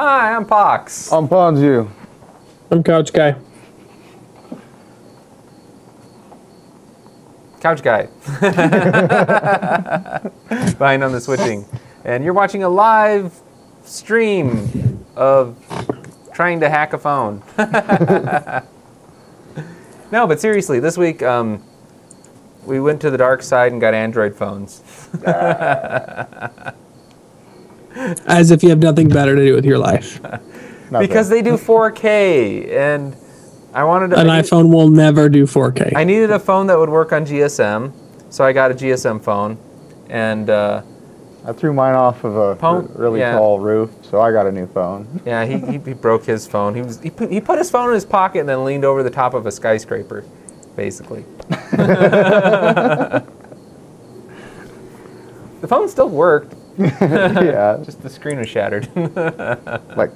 Hi, I'm Pox. I'm Ponzu. I'm Couch Guy. Couch Guy. Behind on the switching. And you're watching a live stream of trying to hack a phone. No, but seriously, this week we went to the dark side and got Android phones. As if you have nothing better to do with your life. Because they do 4K, and I wanted to... An iPhone will never do 4K. I needed a phone that would work on GSM, so I got a GSM phone, and... I threw mine off of a really tall roof, so I got a new phone. Yeah, he broke his phone. He put his phone in his pocket and then leaned over the top of a skyscraper, basically. The phone still worked. Yeah. Just the screen was shattered. Like,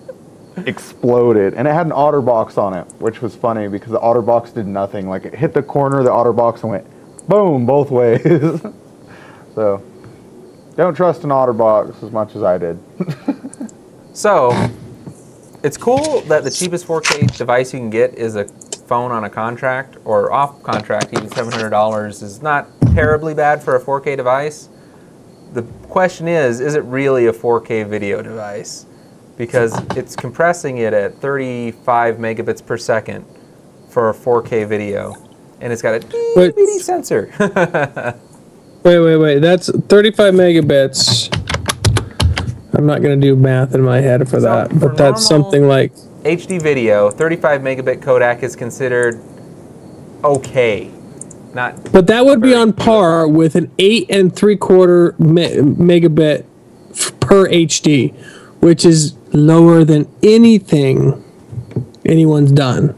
exploded. And it had an OtterBox on it, which was funny because the OtterBox did nothing. Like, it hit the corner of the OtterBox and went boom both ways. So, don't trust an OtterBox as much as I did. So, it's cool that the cheapest 4K device you can get is a phone on a contract or off contract. Even $700 is not terribly bad for a 4K device. The question is it really a 4K video device? Because it's compressing it at 35 megabits per second for a 4K video. And it's got a DVD sensor. Wait. That's 35 megabits. I'm not going to do math in my head for that, but that's something like... HD video, 35 megabit codec is considered okay. But that would be on par with an 8 3/4 megabit per HD, which is lower than anything anyone's done.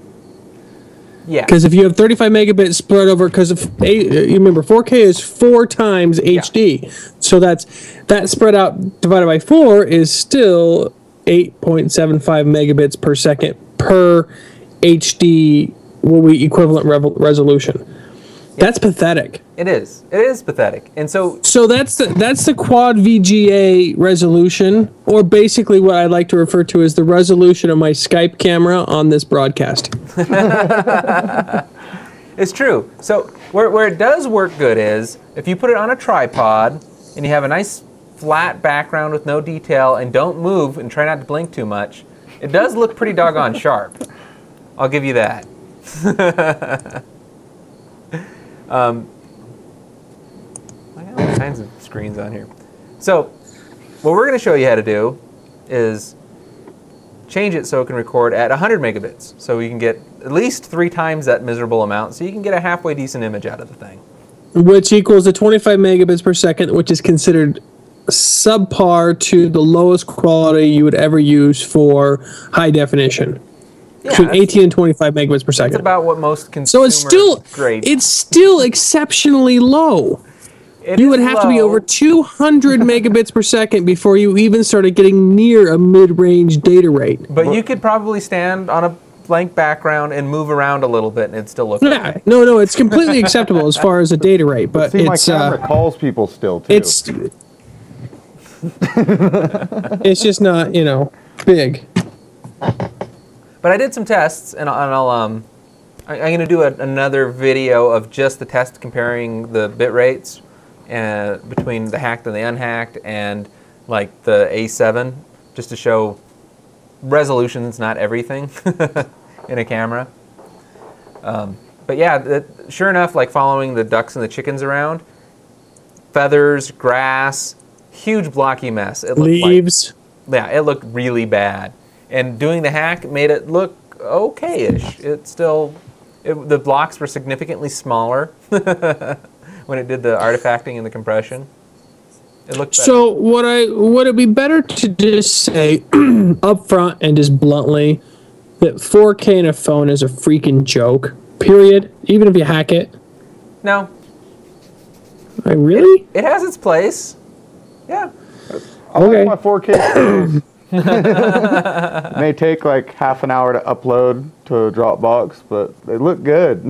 Yeah. Because if you have 35 megabits spread over, because you remember 4K is 4 times HD, so that spread out divided by 4 is still 8.75 megabits per second per HD, what we equivalent resolution. That's pathetic. It is. It is pathetic. And so that's the quad VGA resolution, or basically what I like to refer to as the resolution of my Skype camera on this broadcast. It's true. So where it does work good is if you put it on a tripod and you have a nice flat background with no detail and don't move and try not to blink too much, it does look pretty doggone sharp. I'll give you that. I got all kinds of screens on here. So what we're going to show you how to do is change it so it can record at 100 megabits. So you can get at least 3 times that miserable amount, so you can get a halfway decent image out of the thing. Which equals the 25 megabits per second, which is considered subpar to the lowest quality you would ever use for high definition. Yeah, between 18 and 25 megabits per second. That's about what most consumers grade. It's still exceptionally low. You would have to be over 200 megabits per second before you even started getting near a mid-range data rate. But you could probably stand on a blank background and move around a little bit and it'd still look okay. No, it's completely acceptable as far as a data rate. But see, my camera calls people still, too. It's just not, big. But I did some tests, and I'm going to do another video of just the test comparing the bit rates between the hacked and the unhacked, and like the A7, just to show resolution's not everything in a camera. But yeah, sure enough, like following the ducks and the chickens around, feathers, grass, huge blocky mess. It looked leaves. It looked really bad. And doing the hack made it look okay-ish. The blocks were significantly smaller when it did the artifacting and the compression. It looked better. So would it be better to just say up front and just bluntly that 4K in a phone is a freaking joke, period, even if you hack it? No. Really? It has its place. Yeah. I like my 4K. It may take like half an hour to upload to a Dropbox, but they look good.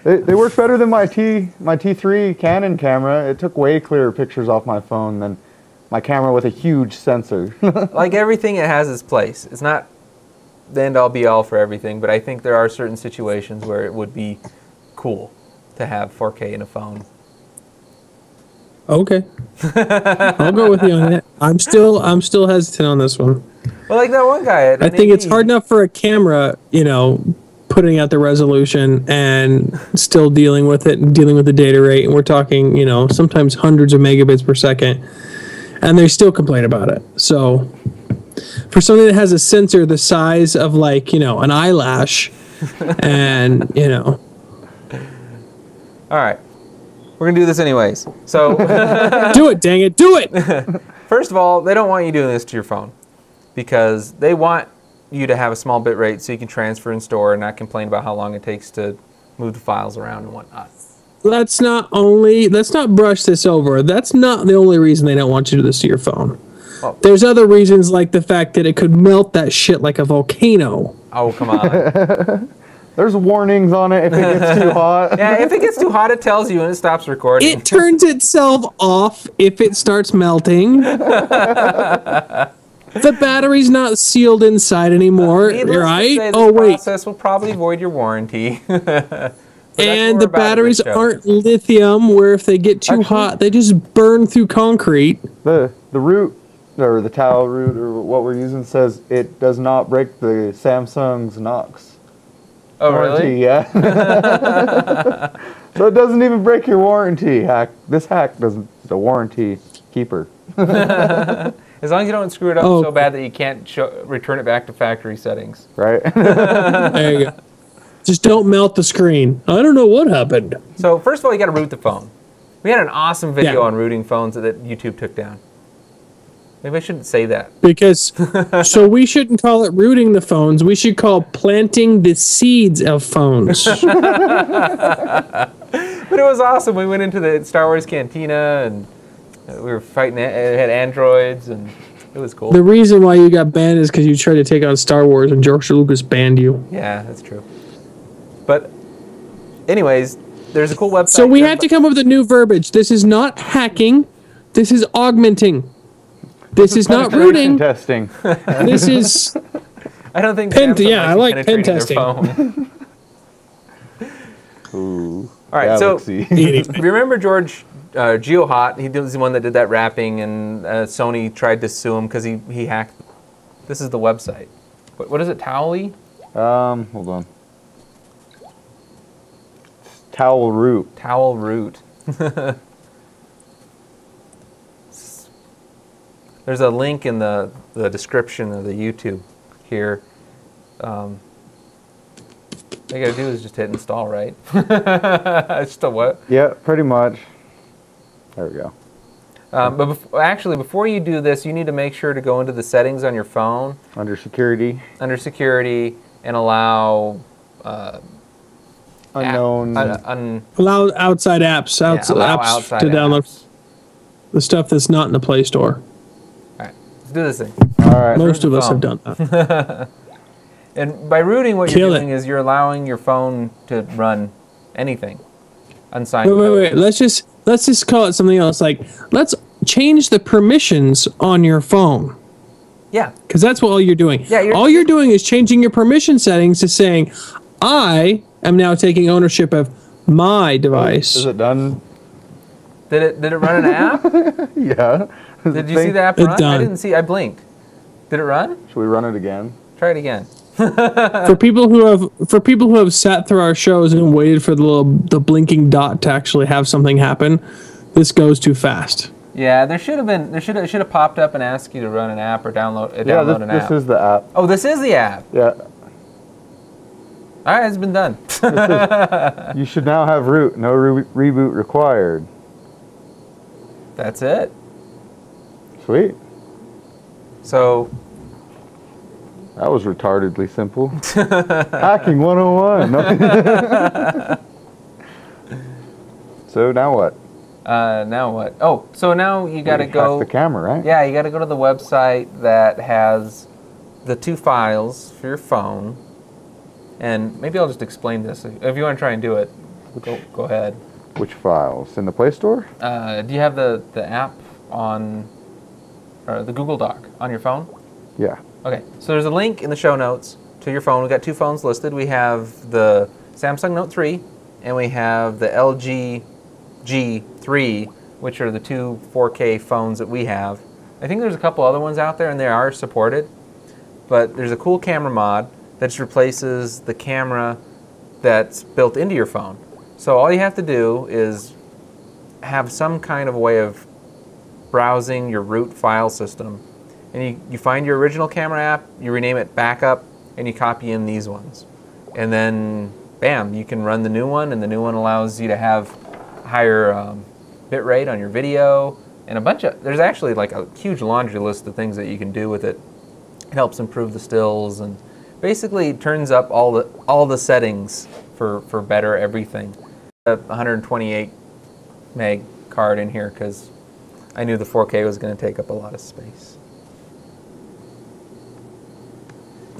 They work better than my T3 Canon camera. It took way clearer pictures off my phone than my camera with a huge sensor. Like everything, it has its place. It's not the end-all be-all for everything, but I think there are certain situations where it would be cool to have 4K in a phone. Okay. I'll go with you on that. I'm still hesitant on this one. Well, like that one guy. I think it's hard enough for a camera, you know, putting out the resolution and still dealing with it and dealing with the data rate. And we're talking, you know, sometimes hundreds of megabits per second. And they still complain about it. So for something that has a sensor the size of, like, you know, an eyelash and, you know. All right. We're going to do this anyways. So do it, dang it. Do it. First of all, they don't want you doing this to your phone because they want you to have a small bit rate so you can transfer and store and not complain about how long it takes to move the files around and whatnot. Let's not brush this over. That's not the only reason they don't want you to do this to your phone. Oh. There's other reasons, like the fact that it could melt that shit like a volcano. Oh, come on. There's warnings on it if it gets too hot. Yeah, if it gets too hot, it tells you and it stops recording. It turns itself off if it starts melting. The battery's not sealed inside anymore, right? Oh, wait. This process will probably void your warranty. And the batteries aren't lithium, where if they get too hot, they just burn through concrete. The root, or the towel root, or what we're using, says it does not break the Samsung's NOx. Oh, warranty, really? Yeah. So it doesn't even break your warranty. This hack doesn't. It's a warranty keeper. As long as you don't screw it up so bad that you can't return it back to factory settings. Right. There you go. Just don't melt the screen. I don't know what happened. So first of all, you got to root the phone. We had an awesome video on rooting phones that YouTube took down. Maybe I shouldn't say that. Because, so we shouldn't call it rooting the phones. We should call planting the seeds of phones. But it was awesome. We went into the Star Wars cantina and we were fighting. It had androids and it was cool. The reason why you got banned is because you tried to take on Star Wars and George Lucas banned you. Yeah, that's true. But anyways, there's a cool website. So we have to come up with a new verbiage. This is not hacking. This is augmenting. This is not rooting. Testing. This is. I don't think. I like pen testing. Ooh. All right. Galaxy. So remember George GeoHot? He was the one that did that rapping, and Sony tried to sue him because he hacked. This is the website. What is it? Towel-y? Hold on. Towel root. Towel root. There's a link in the description of the YouTube here. All you gotta do is just hit install, right? It's just a what? Yeah, pretty much. There we go. But actually, before you do this, you need to make sure to go into the settings on your phone. Under security. Under security, and allow unknown. Allow outside apps. Allow outside to download apps. The stuff that's not in the Play Store. All right, let's do this thing. All right. Most of us have done that. And by rooting, what you're doing is you're allowing your phone to run anything. Unsigned. Wait. Let's just call it something else. Like, let's change the permissions on your phone. Yeah. Because that's what all you're doing. Yeah. All you're doing is changing your permission settings to saying, I am now taking ownership of my device. Is it done? Did it run an app? Yeah. Did you see the app run? I didn't see. I blinked. Did it run? Should we run it again? Try it again. For people who have sat through our shows and waited for the blinking dot to actually have something happen, this goes too fast. Yeah, it should have popped up and asked you to run an app or download an app. This is the app. Oh, this is the app. Yeah. All right, it's been done. You should now have root. No reboot required. That's it. Sweet. So. That was retardedly simple. Hacking 101. No. So now what? Now what? Oh, so now you got to go. Hack the camera, right? Yeah, you got to go to the website that has the 2 files for your phone. And maybe I'll just explain this. If you want to try and do it, go ahead. Which files? In the Play Store? Do you have the app on or the Google Doc on your phone? Yeah. Okay, so there's a link in the show notes to your phone. We've got 2 phones listed. We have the Samsung Note 3 and we have the LG G3, which are the 2 4K phones that we have. I think there's a couple other ones out there and they are supported, but there's a cool camera mod that just replaces the camera that's built into your phone. So all you have to do is have some kind of way of browsing your root file system. And you find your original camera app, you rename it backup, and you copy in these ones. And then, bam, you can run the new one, and the new one allows you to have higher bitrate on your video, and a bunch of, there's actually like a huge laundry list of things that you can do with it. It helps improve the stills, and basically turns up all the settings for better everything. A 128 meg card in here because I knew the 4K was going to take up a lot of space.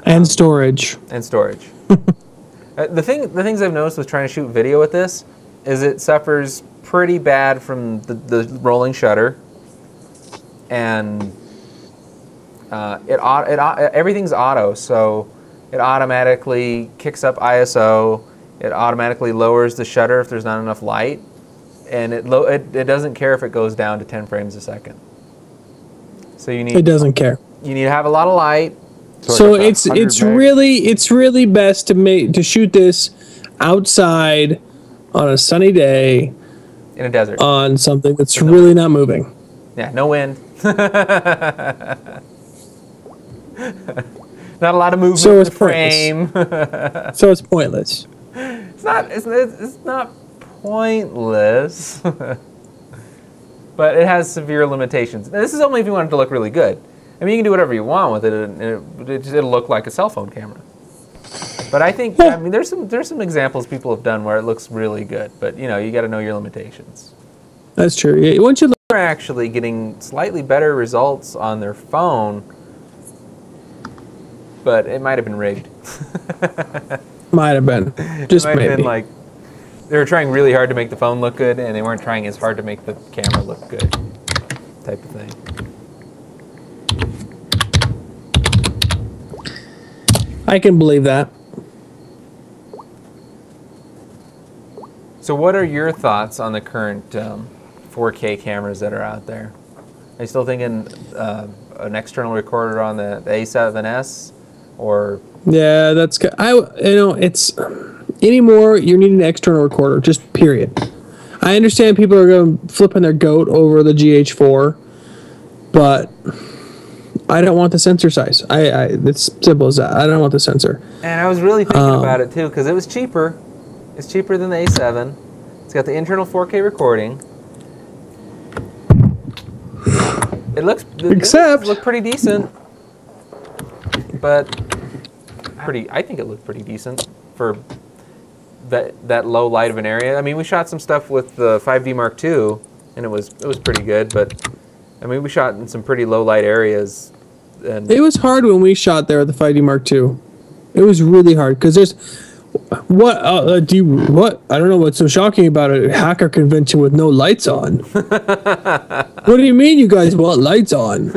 And storage. And storage. The things I've noticed with trying to shoot video with this is it suffers pretty bad from the rolling shutter, and everything's auto, so it automatically kicks up ISO. It automatically lowers the shutter if there's not enough light, and it doesn't care if it goes down to 10 frames a second. So you need. It doesn't care. You need to have a lot of light. So it's really best to shoot this outside on a sunny day in a desert on something that's really not moving. Yeah, no wind. Not a lot of movement So in the frame. So it's pointless. It's not pointless, but it has severe limitations. Now, this is only if you want it to look really good. I mean, you can do whatever you want with it, and it'll look like a cell phone camera. But I think, I mean, there's some examples people have done where it looks really good, but you know, you got to know your limitations. That's true. Yeah, once you They're actually getting slightly better results on their phone, but it might have been rigged. might have been. Just it might maybe. have been like they were trying really hard to make the phone look good, and they weren't trying as hard to make the camera look good, type of thing. I can believe that. So what are your thoughts on the current 4K cameras that are out there? Are you still thinking an external recorder on the A7S, or? Yeah, that's good. It's anymore. You need an external recorder, just period. I understand people are going flipping their goat over the GH4, but I don't want the sensor size. It's simple as that. I don't want the sensor. And I was really thinking about it too because it was cheaper. It's cheaper than the A7. It's got the internal 4K recording. It looks pretty decent, but I think it looked pretty decent for that low light of an area. I mean, we shot some stuff with the 5D Mark II, and it was pretty good. But I mean, we shot in some pretty low light areas. And it was hard when we shot there at the 5D Mark II. It was really hard because there's what I don't know what's so shocking about a hacker convention with no lights on. What do you mean you guys want lights on?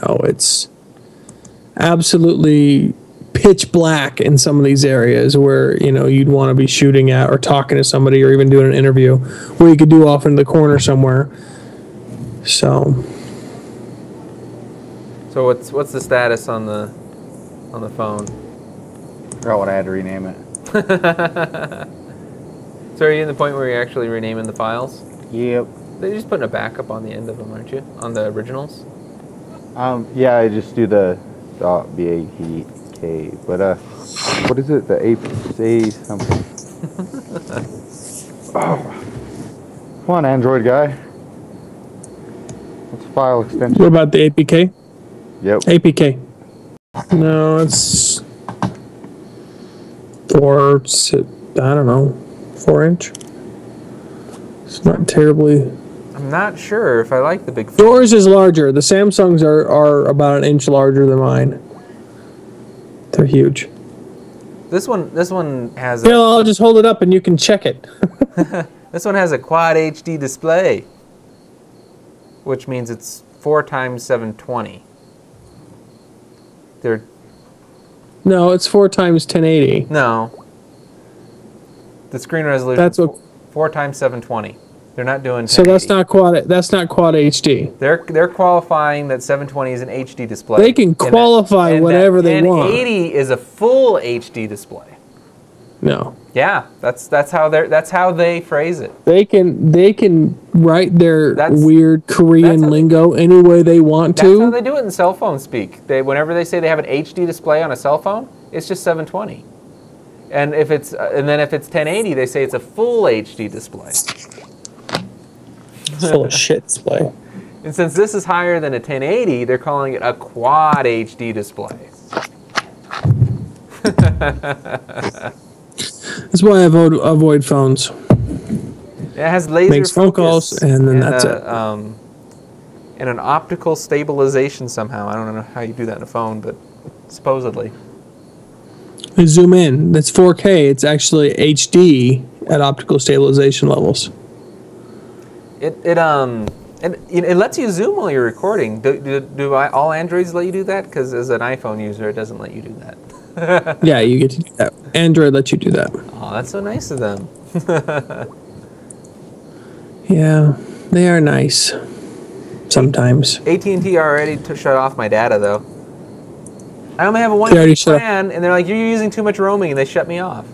No, it's absolutely pitch black in some of these areas where you'd want to be shooting at or talking to somebody or even doing an interview where you could do off in the corner somewhere. So what's the status on the phone? I forgot what I had to rename it. So are you in the point where you're actually renaming the files? Yep. They're just putting a backup on the end of them, aren't you? On the originals? Yeah, I just do the .back, but what is it? The A something. Oh, come on, Android guy. What's the file extension? what about the APK? Yep. APK. No, it's 4 inch. It's not terribly. I'm not sure if I like the big. Yours is larger. The Samsungs are about an inch larger than mine. They're huge. This one has. I'll just hold it up and you can check it. This one has a quad HD display. which means it's 4 times 720. They're No, it's 4 times 1080. no. The screen resolution. That's what. 4 times 720. They're not doing 1080. So that's not quad. That's not quad HD. They're qualifying that 720 is an HD display. They can qualify and whatever they want. 1080 is a full HD display. No. Yeah, that's how they phrase it. They can write their That's- weird Korean that's how lingo any way they want That's how to. they do it in cell phone speak. Whenever they say they have an HD display on a cell phone, it's just 720. And if it's 1080, they say it's a full HD display. Full of shit display. And since this is higher than a 1080, they're calling it a quad HD display. That's why I avoid phones. It has laser Makes phone calls, focus and then that's it. And an optical stabilization somehow. I don't know how you do that in a phone, but supposedly. They zoom in. That's 4K. It's actually HD at optical stabilization levels. It lets you zoom while you're recording. Do all Androids let you do that? Because as an iPhone user, it doesn't let you do that. Yeah, you get to do that. Android lets you do that. Oh, that's so nice of them. Yeah, they are nice. Sometimes. AT&T already shut off my data though. I only have a They already 1 shut plan, and they're like, "You're using too much roaming," and they shut me off.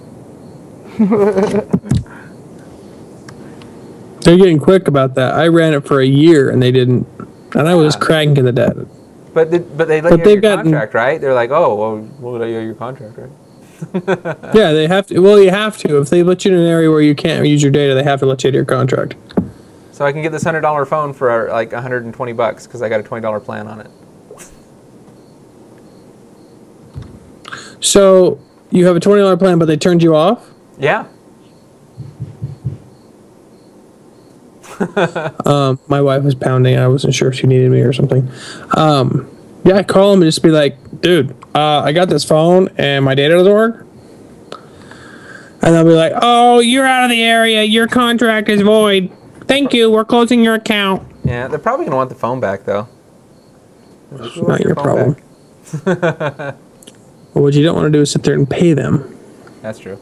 They're getting quick about that. I ran it for a year and they didn't, and I was cranking the data. But they let you have your contract, right? They're like, "Oh, well, we'll let you have your contract, right?" Yeah, they have to. Well, you have to. If they let you in an area where you can't use your data, they have to let you into your contract. So I can get this $100 phone for like $120 because I got a $20 plan on it. So you have a $20 plan, but they turned you off? Yeah. My wife was pounding. I wasn't sure if she needed me or something. Yeah, I call them and just be like, dude, I got this phone and my data doesn't work. And they'll be like, oh, you're out of the area. Your contract is void. Thank you. We're closing your account. Yeah, they're probably gonna want the phone back though. Not your problem. Well, what you don't want to do is sit there and pay them. That's true.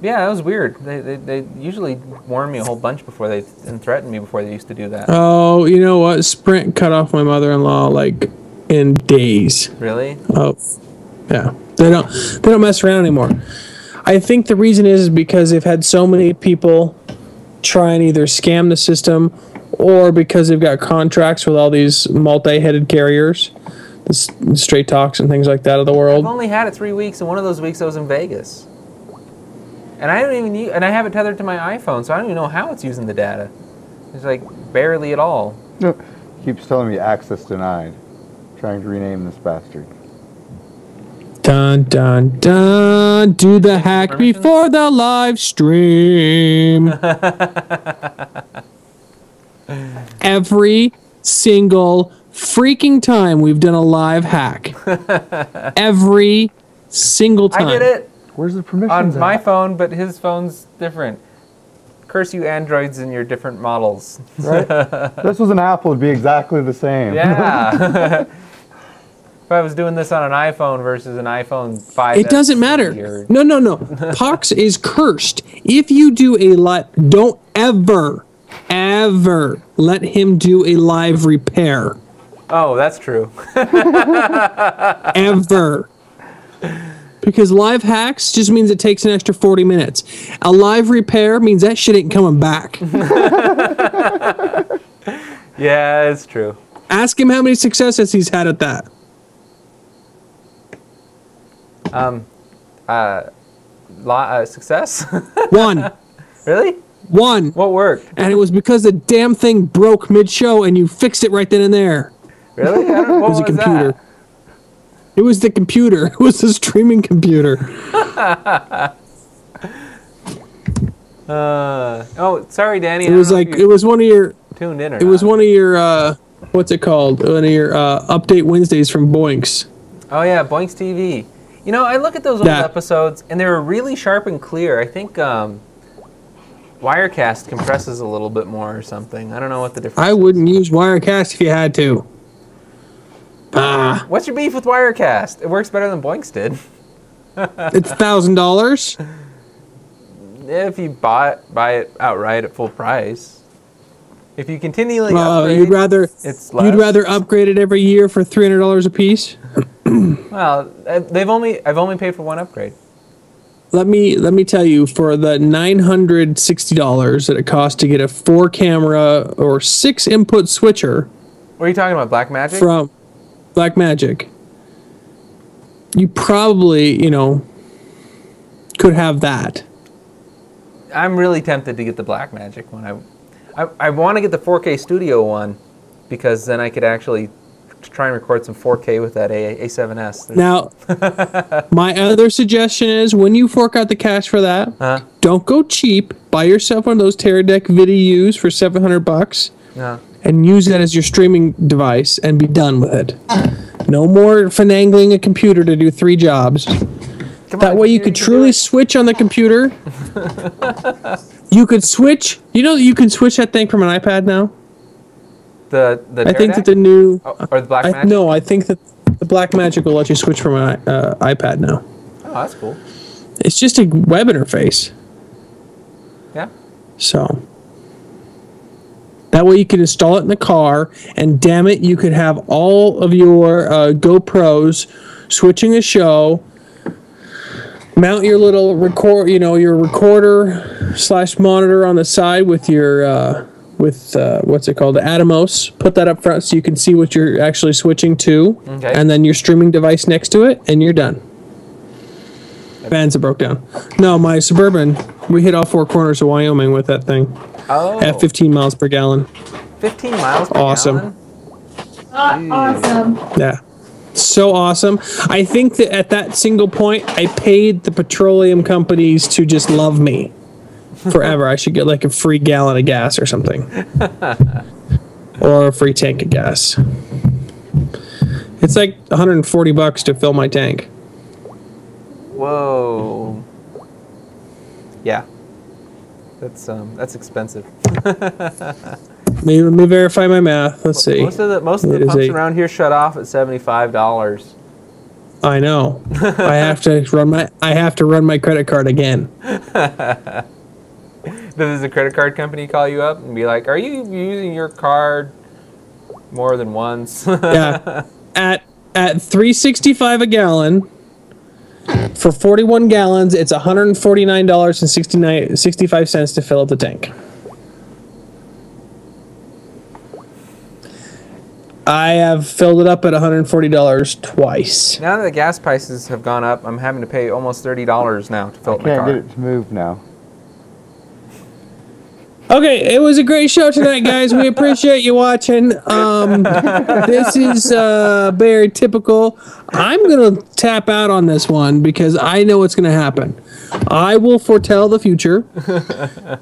Yeah, that was weird. They usually warn me a whole bunch before and threaten me before they used to do that. Oh, you know what? Sprint cut off my mother-in-law like in days. Really? Oh, yeah. They don't mess around anymore. I think the reason is because they've had so many people try and either scam the system or because they've got contracts with all these multi-headed carriers, the Straight Talks and things like that of the world. I've only had it 3 weeks, and one of those weeks I was in Vegas. And I don't even and I have it tethered to my iPhone, so I don't even know how it's using the data. It's like barely at all. Keeps telling me access denied. Trying to rename this bastard. Dun dun dun. Do the hack before the live stream. Every single freaking time we've done a live hack. Every single time. I did it. Where's the permissions On my at? phone, but his phone's different. Curse you Androids and your different models. Right? This was an Apple, it'd be exactly the same. Yeah. If I was doing this on an iPhone versus an iPhone 5. It doesn't matter. No. Pox is cursed. If you do a live, don't ever let him do a live repair. Oh, that's true. Ever. Because live hacks just means it takes an extra 40 minutes. A live repair means that shit ain't coming back. Yeah, it's true. Ask him how many successes he's had at that. Success? One. Really? One. What worked? And it was because the damn thing broke mid-show and you fixed it right then and there. Really? What It was a computer. that? It was the computer. It was the streaming computer. Oh, sorry, Danny. It was like, it was one of your, tuned in or it was one of your, what's it called? One of your update Wednesdays from Boinks. Oh yeah, Boinks TV. You know, I look at those old episodes, and they were really sharp and clear. I think Wirecast compresses a little bit more or something. I don't know what the difference I wouldn't use Wirecast if you had to. What's your beef with Wirecast? It works better than Boinks did. It's $1,000. If you buy it outright at full price. If you continually upgrade, you'd rather upgrade it every year for $300 a piece. Well, I've only paid for one upgrade. Let me tell you, for the $960 that it costs to get a 4-camera or 6-input switcher. What are you talking about, Blackmagic? From Blackmagic. You probably, could have that. I'm really tempted to get the Blackmagic one. I want to get the 4K Studio one because then I could actually try and record some 4K with that A7S. Now, my other suggestion is when you fork out the cash for that, don't go cheap. Buy yourself one of those Teradek VidiUs for $700 and use that as your streaming device and be done with it. No more finagling a computer to do 3 jobs. That way you could truly switch on the computer. You could switch. You can switch that thing from an iPad now. The I think that the new or the Blackmagic? No, I think that the Blackmagic will let you switch from an iPad now. Oh, that's cool. It's just a web interface. Yeah. So that way you can install it in the car, and damn it, you could have all of your GoPros switching a show. Mount your little your recorder/monitor on the side with your what's it called, the Atomos. Put that up front so you can see what you're actually switching to, and then your streaming device next to it, and you're done. Fans that broke down. No, my Suburban, we hit all 4 corners of Wyoming with that thing. Oh. At 15 miles per gallon. 15 miles per gallon? Awesome. Yeah. So awesome. I think that at that single point, I paid the petroleum companies to just love me forever. I should get like a free gallon of gas or something. Or a free tank of gas. It's like $140 to fill my tank. Whoa. Yeah. That's expensive. Let me verify my math. Let's see. Most of the pumps around here shut off at $75. I know. I have to run my credit card again. Does the credit card company call you up and be like, "Are you using your card more than once?" Yeah. At $3.65 a gallon. For 41 gallons, it's $149.65 to fill up the tank. I have filled it up at $140 twice. Now that the gas prices have gone up, I'm having to pay almost $30 now to fill up my car. I can't get it to move now. Okay, it was a great show tonight, guys. We appreciate you watching. This is very typical. I'm going to tap out on this one because I know what's going to happen. I will foretell the future.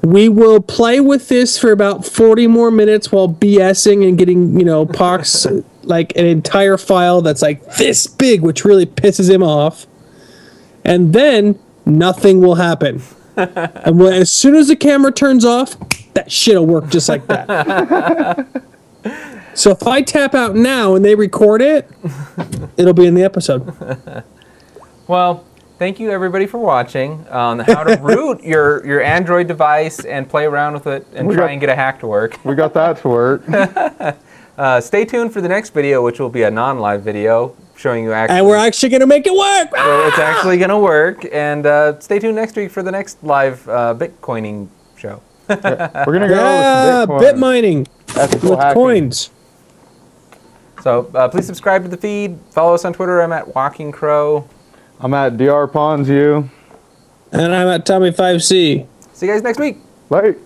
We will play with this for about 40 more minutes while BSing and getting, Pox like an entire file that's like this big, which really pisses him off. And then nothing will happen. And as soon as the camera turns off, that shit'll work just like that. So if I tap out now and they record it, it'll be in the episode. Well, thank you everybody for watching on how to root your Android device and play around with it and try and get a hack to work. We got that to work. Stay tuned for the next video, which will be a non-live video showing you actually. And we're actually going to make it work. Well, it's actually going to work. And stay tuned next week for the next live Bitcoining show. Yeah, we're going to go with bit mining with coins. So please subscribe to the feed. Follow us on Twitter. I'm at Walking Crow. I'm at DR Ponzu. And I'm at Tommy5C. See you guys next week. Bye.